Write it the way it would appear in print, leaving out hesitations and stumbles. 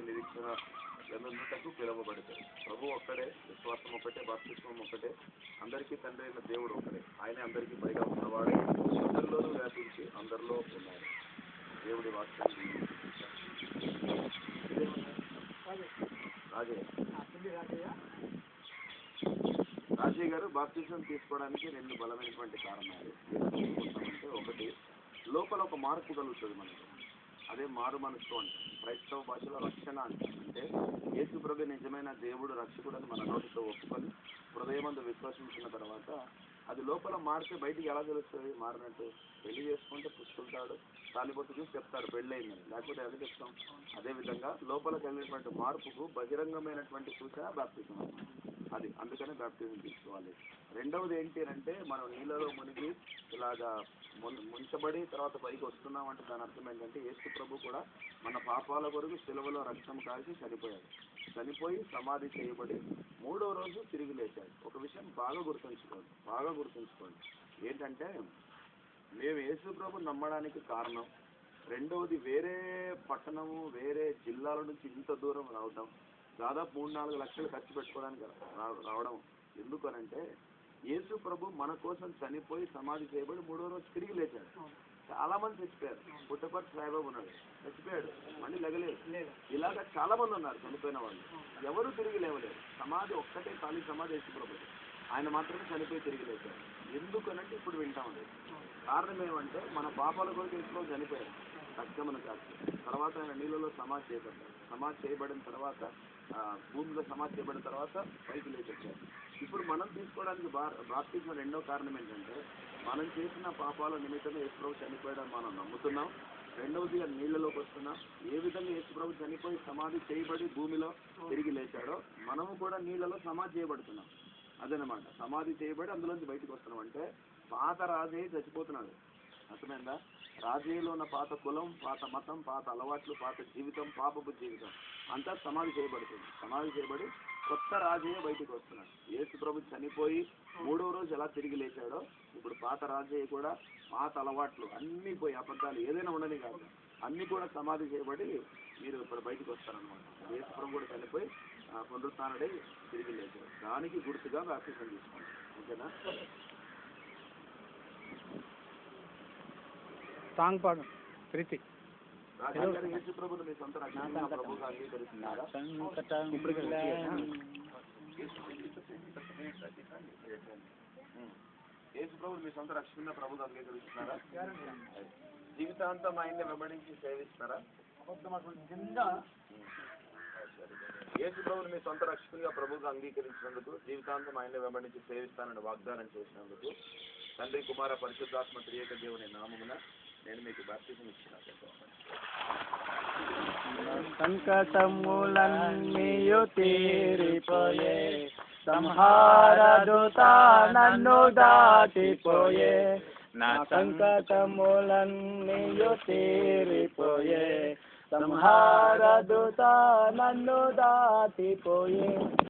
నిరీక్షణ ఎందుకు పిలువబడతాయి. ప్రభు ఒక్కడే, విశ్వాసం ఒకటే, బాప్తిస్మం ఒకటే, అందరికీ తండ్రి అయిన దేవుడు ఒకడే. ఆయనే అందరికీ పైగా ఉన్నవాడే, అందరిలోనూ వ్యాపించి అందరిలో ఉన్నాడు. దేవుడి వాక్యం రాజయ్య గారు బాప్తిజం తీసుకోవడానికి రెండు బలమైనటువంటి కారణాలు తీసుకుంటామంటే, ఒకటి లోపల ఒక మార్పు కలుగుతుంది మనకు, అదే మారు మనసు అంటే క్రైస్తవ భాషలో రక్షణ అంటే యేసు ప్రభు నిజమైన దేవుడు రక్షకుడు అని మన నోటితో ఒప్పుకొని హృదయమందు విశ్వసించిన తర్వాత అది లోపల మారితే బయటికి ఎలా తెలుస్తుంది మారినట్టు? పెళ్లి చేసుకుంటే పుచ్చుకుంటాడు, తాలిబొట్టు చూసి చెప్తాడు పెళ్ళయిందని, లేకపోతే అది చెప్తాం. అదేవిధంగా లోపల కలిగినటువంటి మార్పుకు బహిరంగమైనటువంటి సూచన బాప్తిజం. అది అందుకనే బాప్తిజం తీసుకోవాలి. రెండవది ఏంటి అంటే, మనం నీళ్ళలో మునిగి ఇలాగా ముంచబడి తర్వాత పైకి వస్తున్నామంటే దాని అర్థం ఏంటంటే, యేసు ప్రభు కూడా మన పాపాల కొరకు సిలువలో రక్తం కాల్చి చనిపోయాడు. చనిపోయి సమాధి చేయబడి మూడవ రోజు తిరిగి లేచాడు. ఒక విషయం బాగా గుర్తుంచుకోండి ఏంటంటే, మేము యేసు ప్రభు నమ్మడానికి కారణం, రెండవది వేరే పట్టణము వేరే జిల్లాల నుంచి ఇంత దూరం రావడం, దాదాపు 3-4 లక్షలు ఖర్చు పెట్టుకోవడానికి రావడం ఎందుకు అనంటే, యేసు ప్రభు మన కోసం చనిపోయి సమాధి చేయబడి మూడో రోజు తిరిగి లేచాడు. చాలా మంది చచ్చిపోయారు. పుట్టపర్తి సాయిబాబు ఉన్నాడు, చచ్చిపోయాడు, మళ్ళీ లెగలేదు. ఇలాగా చాలా మంది ఉన్నారు చనిపోయిన వాళ్ళు, ఎవరు తిరిగి లేవలేరు. సమాధి ఒక్కటే ఖాళీ సమాధి యేసు ప్రభు, ఆయన మాత్రమే చనిపోయి తిరిగి లేచాడు. ఎందుకనంటే ఇప్పుడు వింటామండి. కారణం ఏమంటే, మన పాపాల కొరకు యేసు ప్రభు చనిపోయాడు, రక్తమును కాచి, తర్వాత ఆయన నీళ్ళలో సమాధి చేయబడ్డాడు. సమాధి చేయబడిన తర్వాత భూమిలో సమాధి చేయబడిన తర్వాత పైకి లేచొచ్చాడు. ఇప్పుడు మనం తీసుకోవడానికి బాప్తిజం రెండో కారణం ఏంటంటే, మనం చేసిన పాపాల నిమిత్తమే యేసు ప్రభు చనిపోయాడని మనం నమ్ముతున్నాం. రెండవదిగా నీళ్ళలోకి వస్తున్నాం. ఏ విధంగా యేసు ప్రభు చనిపోయి సమాధి చేయబడి భూమిలో తిరిగి లేచాడో మనము కూడా నీళ్ళలో సమాధి చేయబడుతున్నాం. అదనమాట, సమాధి చేయబడి అందులోంచి బయటకు వస్తున్నాం. అంటే పాత రాజే చచ్చిపోతున్నాడు, అర్థమైందా? రాజయ్యలో ఉన్న పాత కులం, పాత మతం, పాత అలవాట్లు, పాత జీవితం, పాపపు జీవితం అంతా సమాధి చేయబడుతుంది. సమాధి చేయబడి కొత్త రాజయ్య బయటికి వస్తున్నాడు. యేసు ప్రభు చనిపోయి మూడో రోజు ఎలా తిరిగి లేచాడో ఇప్పుడు పాత రాజయ్య కూడా పాత అలవాట్లు అన్నీ పోయి, అబద్ధాలు ఏదైనా ఉండని కాదు, అన్నీ కూడా సమాధి చేయబడి మీరు ఇప్పుడు బయటకు వస్తారనమాట. యేసు ప్రభు కూడా చనిపోయి పునరుత్థానుడై తిరిగి లేచాడు. దానికి గుర్తుగా బాప్తిజం తీసుకోండి, ఓకేనా? సాంగ్ పాడు ప్రీతి. యేసు ప్రభుని మీ సొంత ప్రభుగా అంగీకరిస్తున్నారా? యేసు ప్రభుని మీ సొంత రక్షణ ప్రభుగా అంగీకరిస్తున్నారా? జీవితాంతం ఆయన్ని వెంబడించి సేవిస్తారా? యేసు ప్రభుని మీ సొంత రక్షకునిగా ప్రభుగా అంగీకరించినందుకు, జీవితాంతం ఆయన్ని వెంబడించి సేవిస్తానని వాగ్దానం చేసినందుకు తండ్రి, కుమార, పరిశుద్ధాత్మ త్రియేక దేవుని నామమున నేను మీకు బాప్తిజం ఇస్తున్నాను. సంకటములన్నీయు తీరిపోయే, సంహార దూత నన్ను దాటిపోయే. నా సంకటములన్నీయు తీరిపోయే, సంహార దూత నన్ను దాటిపోయే.